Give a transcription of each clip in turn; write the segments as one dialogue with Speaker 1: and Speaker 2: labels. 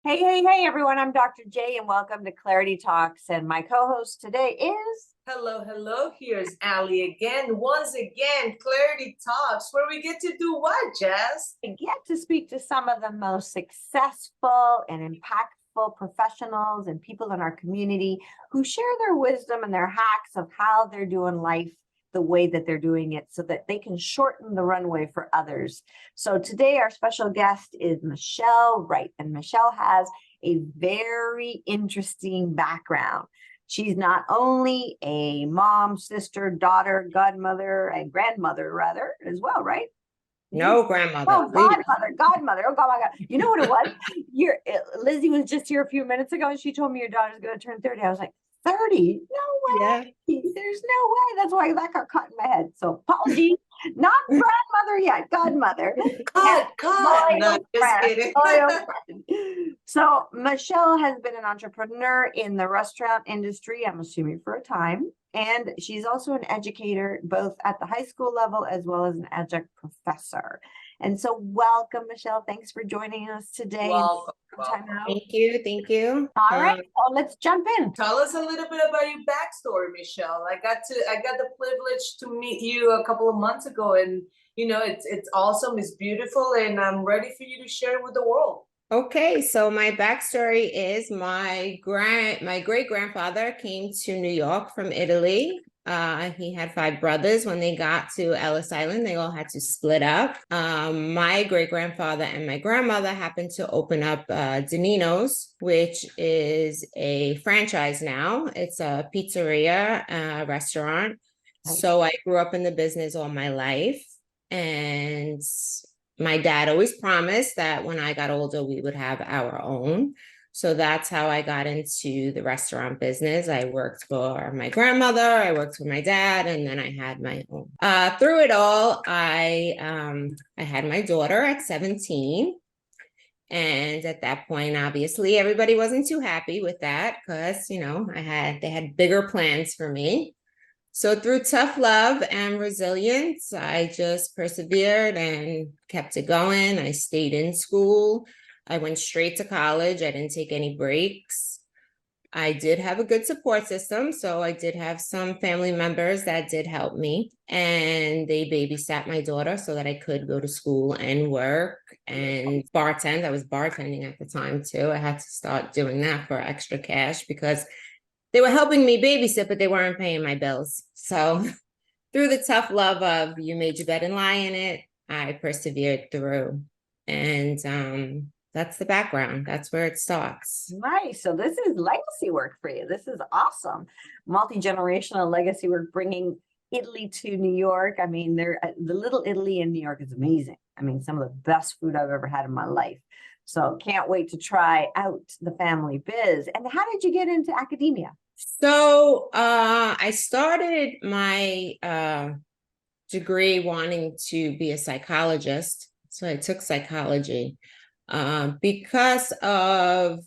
Speaker 1: Hey, everyone. I'm Dr. J, and welcome to Clarity Talks. And my co host today is.
Speaker 2: Hello. Here's Allie again. Once again, Clarity Talks, where we get to do what, Jazz?
Speaker 1: I get to speak to some of the most successful and impactful professionals and people in our community who share their wisdom and their hacks of how they're doing life the way that they're doing it so that they can shorten the runway for others. So today our special guest is Michelle Wright, and Michelle has a very interesting background. She's not only a mom, sister, daughter, godmother, and grandmother rather as well, right?
Speaker 3: No, grandmother.
Speaker 1: Oh, godmother. Oh, God, my God. You know what it was? Lizzie was just here a few minutes ago, and she told me your daughter's going to turn 30. I was like, 30? No way.
Speaker 3: Yeah.
Speaker 1: There's no way. That's why that got caught in my head. So apologies. Not grandmother yet, godmother.
Speaker 2: God. No, just kidding.
Speaker 1: So Michelle has been an entrepreneur in the restaurant industry, I'm assuming for a time. And she's also an educator, both at the high school level as well as an adjunct professor. And so welcome, Michelle. Thanks for joining us today.
Speaker 2: Welcome.
Speaker 3: Thank you.
Speaker 1: All right, well, let's jump in.
Speaker 2: Tell us a little bit about your backstory, Michelle. I got the privilege to meet you a couple of months ago, and it's awesome, it's beautiful, and I'm ready for you to share it with the world.
Speaker 3: Okay, so my backstory is my great grandfather came to New York from Italy. He had 5 brothers. When they got to Ellis Island, they all had to split up. My great grandfather and my grandmother happened to open up Danino's, which is a franchise now. It's a pizzeria restaurant. Nice. So I grew up in the business all my life, and my dad always promised that when I got older, we would have our own. So that's how I got into the restaurant business. I worked for my grandmother, I worked for my dad, and then I had my own. Through it all, I had my daughter at 17. And at that point, obviously, everybody wasn't too happy with that because, they had bigger plans for me. So through tough love and resilience, I just persevered and kept it going. I stayed in school. I went straight to college. I didn't take any breaks. I did have a good support system. So I did have some family members that did help me, and they babysat my daughter so that I could go to school and work and bartend. I was bartending at the time too. I had to start doing that for extra cash because they were helping me babysit, but they weren't paying my bills. So through the tough love of you made your bed and lie in it, I persevered through. And that's the background. That's where it starts.
Speaker 1: Nice. So this is legacy work for you. This is awesome. Multi-generational legacy work, bringing Italy to New York. I mean, the Little Italy in New York is amazing. I mean, some of the best food I've ever had in my life. So can't wait to try out the family biz. And how did you get into academia?
Speaker 3: So I started my degree wanting to be a psychologist. So I took psychology because of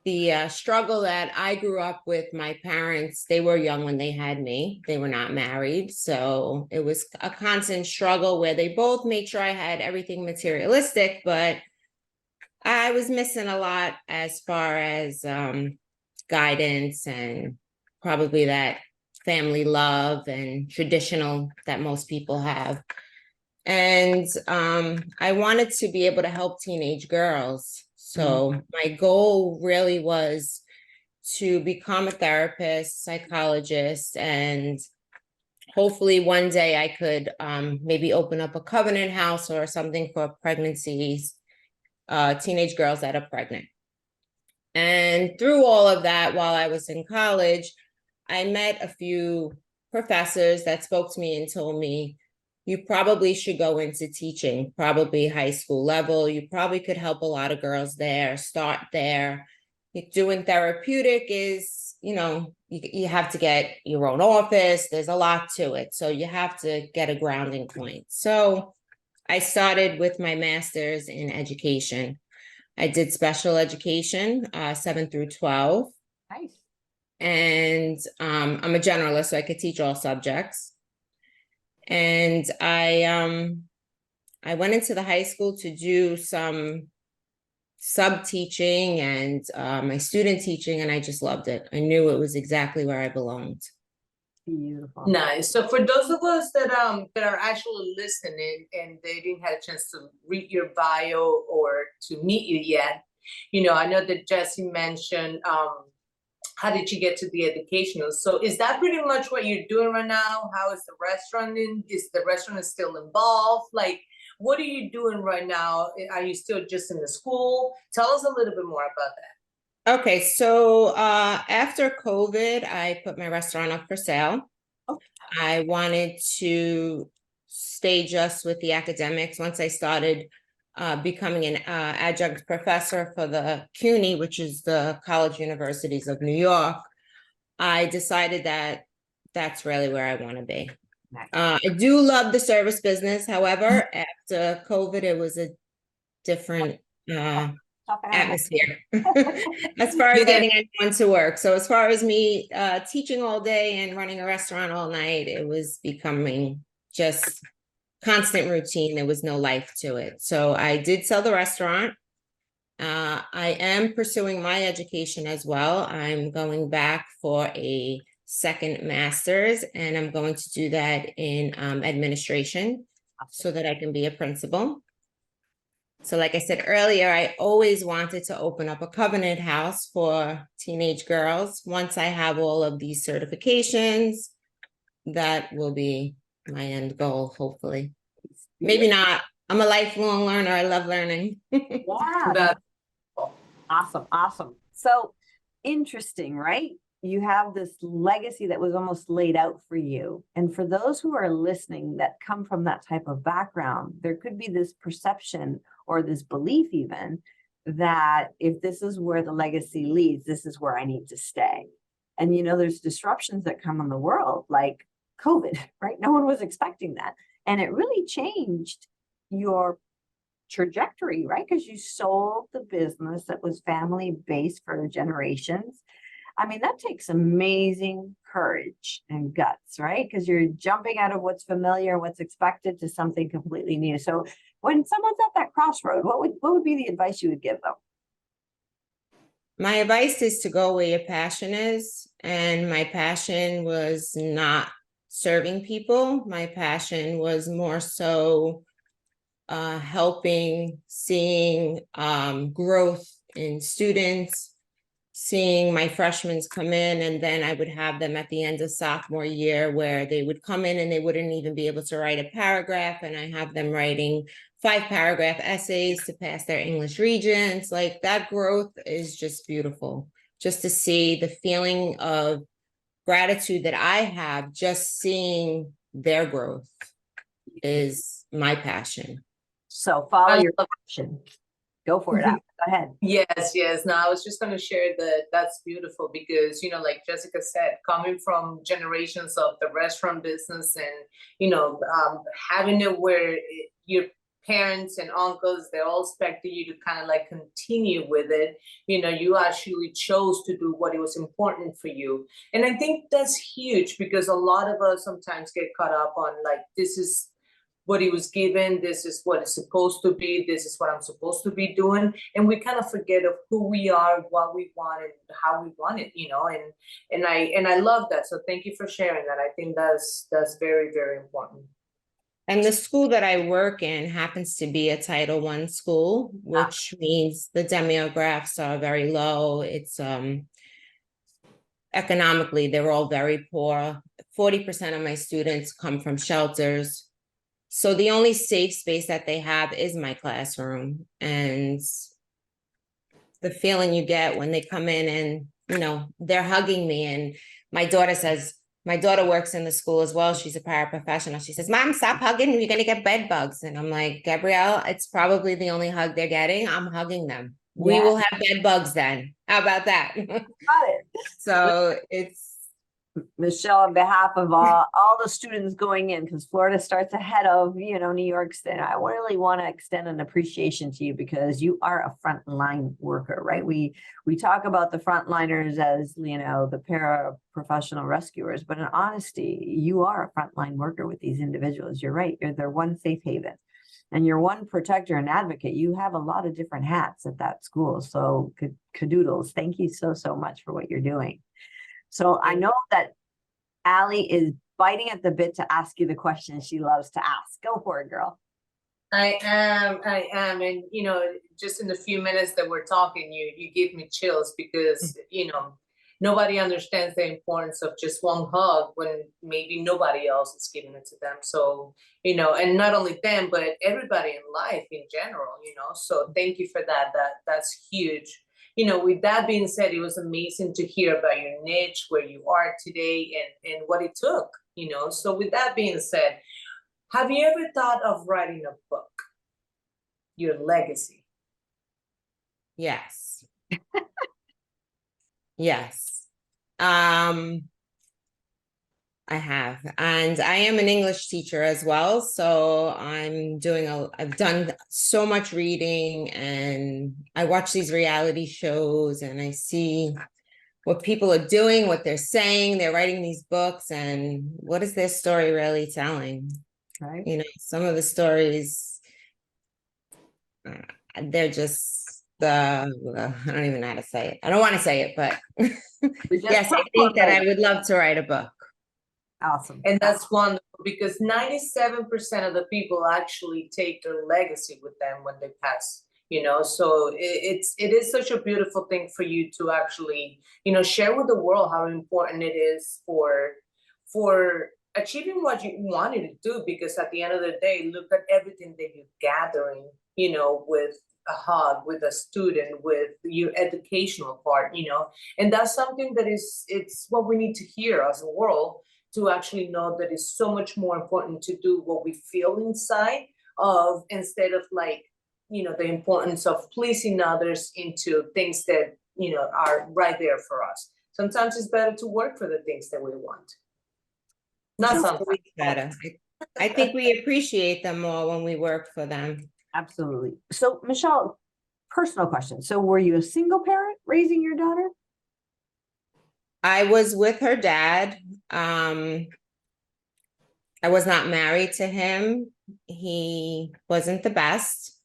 Speaker 3: the struggle that I grew up with. My parents, they were young when they had me. They were not married. So it was a constant struggle where they both made sure I had everything materialistic, but I was missing a lot as far as guidance and probably that family love and traditional that most people have. And I wanted to be able to help teenage girls. So my goal really was to become a therapist, psychologist, and hopefully one day I could maybe open up a covenant house or something for pregnancies, teenage girls that are pregnant. And through all of that, while I was in college, I met a few professors that spoke to me and told me, you probably should go into teaching, probably high school level. You probably could help a lot of girls there, start there. Doing therapeutic is, you have to get your own office. There's a lot to it. So you have to get a grounding point. So I started with my master's in education. I did special education, 7 through 12.
Speaker 1: Nice.
Speaker 3: And I'm a generalist, so I could teach all subjects. And I went into the high school to do some sub teaching and my student teaching, and I just loved it. I knew it was exactly where I belonged.
Speaker 1: Beautiful.
Speaker 2: Nice. So for those of us that are actually listening and they didn't have a chance to read your bio or to meet you yet, you know, I know that Jesse mentioned how did you get to the educational? So is that pretty much what you're doing right now? How is the restaurant is the restaurant still involved? Like, what are you doing right now? Are you still just in the school? Tell us a little bit more about that.
Speaker 3: Okay, so after COVID, I put my restaurant up for sale.
Speaker 1: Oh.
Speaker 3: I wanted to stay just with the academics. Once I started becoming an adjunct professor for the CUNY, which is the College Universities of New York, I decided that that's really where I want to be.
Speaker 1: Nice.
Speaker 3: I do love the service business. However, after COVID, it was a different
Speaker 1: Tough animal.
Speaker 3: atmosphere as far as getting anyone to work. So as far as me teaching all day and running a restaurant all night, it was becoming just constant routine. There was no life to it. So I did sell the restaurant. I am pursuing my education as well. I'm going back for a second master's, and I'm going to do that in administration so that I can be a principal. So like I said earlier, I always wanted to open up a covenant house for teenage girls. Once I have all of these certifications, that will be my end goal, hopefully. Maybe not. I'm a lifelong learner. I love learning.
Speaker 1: Yeah.
Speaker 2: That-
Speaker 1: Awesome. Awesome. So interesting, right? You have this legacy that was almost laid out for you. And for those who are listening that come from that type of background, there could be this perception or this belief even that if this is where the legacy leads, this is where I need to stay. And, you know, there's disruptions that come in the world like COVID, right? No one was expecting that. And it really changed your trajectory, right? Because you sold the business that was family based for generations. I mean, that takes amazing courage and guts, right? Because you're jumping out of what's familiar, what's expected to something completely new. So when someone's at that crossroad, what would be the advice you would give them?
Speaker 3: My advice is to go where your passion is. And my passion was not serving people. My passion was more so helping, seeing growth in students, seeing my freshmen come in, and then I would have them at the end of sophomore year where they would come in and they wouldn't even be able to write a paragraph, and I have them writing 5-paragraph essays to pass their English Regents. Like, that growth is just beautiful. Just to see the feeling of gratitude that I have just seeing their growth is my passion.
Speaker 1: So follow
Speaker 2: I
Speaker 1: your
Speaker 2: love-
Speaker 1: passion. Go for it. Go ahead.
Speaker 2: Yes. No, I was just going to share that that's beautiful because, you know, like Jessica said, coming from generations of the restaurant business and, you know, having it where your parents and uncles, they all expected you to kind of like continue with it. You know, you actually chose to do what it was important for you. And I think that's huge because a lot of us sometimes get caught up on like, this is what he was given, this is what it's supposed to be, this is what I'm supposed to be doing. And we kind of forget of who we are, what we want, and how we want it, you know, and I love that. So thank you for sharing that. I think that's very, very important.
Speaker 3: And the school that I work in happens to be a Title I school, which means the demographics are very low. It's economically, they're all very poor. 40% of my students come from shelters. So the only safe space that they have is my classroom. And the feeling you get when they come in and, you know, they're hugging me. And my daughter works in the school as well. She's a paraprofessional. She says, "Mom, stop hugging. You're going to get bed bugs." And I'm like, "Gabrielle, it's probably the only hug they're getting. I'm hugging them. We
Speaker 1: Yeah.
Speaker 3: will have bed bugs then. How about that?"
Speaker 1: Got it.
Speaker 3: So it's,
Speaker 1: Michelle, on behalf of all the students going in, because Florida starts ahead of, you know, New York State, I really want to extend an appreciation to you because you are a frontline worker, right? We talk about the frontliners as, you know, the paraprofessional rescuers, but in honesty, you are a frontline worker with these individuals. You're right. You're their one safe haven. And you're one protector and advocate. You have a lot of different hats at that school. So cadoodles. Thank you so, so much for what you're doing. So I know that Allie is biting at the bit to ask you the question she loves to ask. Go for it, girl.
Speaker 2: I am. And, just in the few minutes that we're talking, you give me chills because, nobody understands the importance of just one hug when maybe nobody else is giving it to them. So, and not only them, but everybody in life in general, so thank you for that. That's huge. With that being said, it was amazing to hear about your niche, where you are today and what it took, so with that being said, have you ever thought of writing a book? Your legacy?
Speaker 3: Yes. Yes. I have, and I am an English teacher as well. So I've done so much reading, and I watch these reality shows and I see what people are doing, what they're saying, they're writing these books, and what is their story really telling?
Speaker 1: Right.
Speaker 3: Some of the stories, they're just I don't even know how to say it. I don't want to say it, but yes, I think that I would love to write a book.
Speaker 1: Awesome.
Speaker 2: And that's wonderful because 97% of the people actually take their legacy with them when they pass, so it is such a beautiful thing for you to actually, share with the world how important it is for achieving what you wanted to do, because at the end of the day, look at everything that you're gathering, with a hug, with a student, with your educational part, and that's something that it's what we need to hear as a world, to actually know that it's so much more important to do what we feel inside of, instead of the importance of pleasing others into things that, are right there for us. Sometimes it's better to work for the things that we want. Not sometimes.
Speaker 3: Better. I think we appreciate them more when we work for them.
Speaker 1: Absolutely. So Michelle, personal question. So were you a single parent raising your daughter?
Speaker 3: I was with her dad. I was not married to him. He wasn't the best.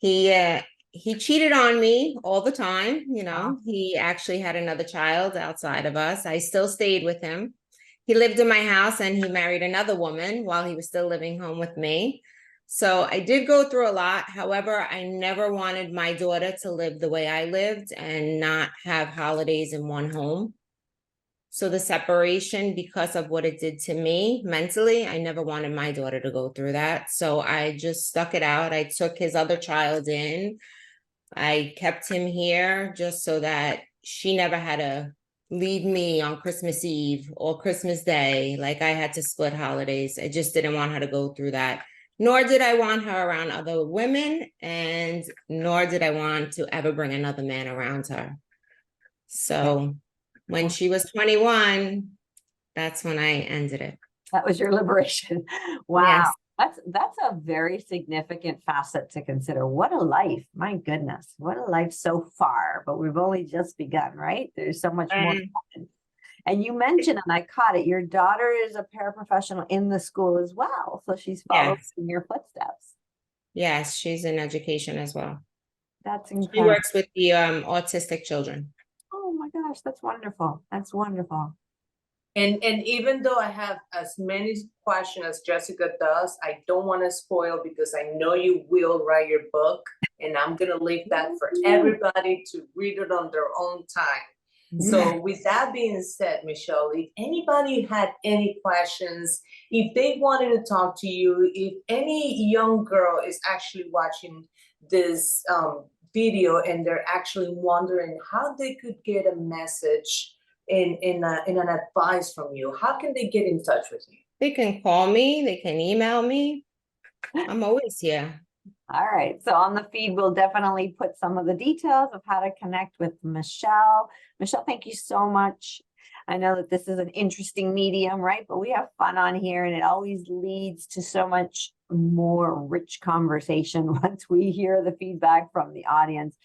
Speaker 3: He cheated on me all the time.
Speaker 1: Wow.
Speaker 3: He actually had another child outside of us. I still stayed with him. He lived in my house and he married another woman while he was still living home with me. So I did go through a lot. However, I never wanted my daughter to live the way I lived and not have holidays in one home. So the separation, because of what it did to me mentally, I never wanted my daughter to go through that. So I just stuck it out. I took his other child in. I kept him here just so that she never had to leave me on Christmas Eve or Christmas Day. Like I had to split holidays. I just didn't want her to go through that. Nor did I want her around other women, and nor did I want to ever bring another man around her. So when she was 21, that's when I ended it.
Speaker 1: That was your liberation. Wow. Yes. That's a very significant facet to consider. What a life. My goodness. What a life so far, but we've only just begun, right? There's so much more. And you mentioned, and I caught it, your daughter is a paraprofessional in the school as well. So she's following in your footsteps.
Speaker 3: Yes, she's in education as well.
Speaker 1: That's incredible.
Speaker 3: She works with the autistic children.
Speaker 1: Oh my gosh, that's wonderful. That's wonderful.
Speaker 2: And even though I have as many questions as Jessica does, I don't want to spoil, because I know you will write your book, and I'm going to leave that for everybody to read it on their own time. So with that being said, Michelle, if anybody had any questions, if they wanted to talk to you, if any young girl is actually watching this video and they're actually wondering how they could get a message in an advice from you, how can they get in touch with you?
Speaker 3: They can call me, they can email me. I'm always here.
Speaker 1: All right. So on the feed, we'll definitely put some of the details of how to connect with Michelle. Michelle, thank you so much. I know that this is an interesting medium, right? But we have fun on here, and it always leads to so much more rich conversation once we hear the feedback from the audience.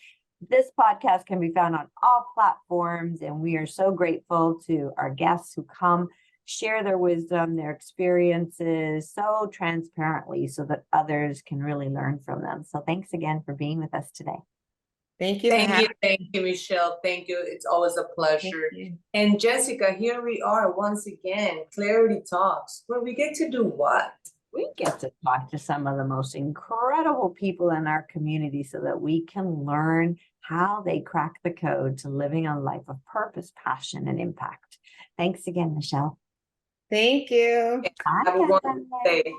Speaker 1: This podcast can be found on all platforms, and we are so grateful to our guests who come share their wisdom, their experiences so transparently so that others can really learn from them. So thanks again for being with us today.
Speaker 3: Thank you for having
Speaker 2: Thank you, Michelle. Thank you. It's always a pleasure.
Speaker 3: me.
Speaker 2: And Jessica, here we are once again, Clarity Talks, where we get to do what?
Speaker 1: We get to talk to some of the most incredible people in our community so that we can learn how they crack the code to living a life of purpose, passion, and impact. Thanks again, Michelle.
Speaker 3: Thank you.
Speaker 2: Have a
Speaker 1: Bye,
Speaker 2: wonderful
Speaker 1: guys.
Speaker 2: day.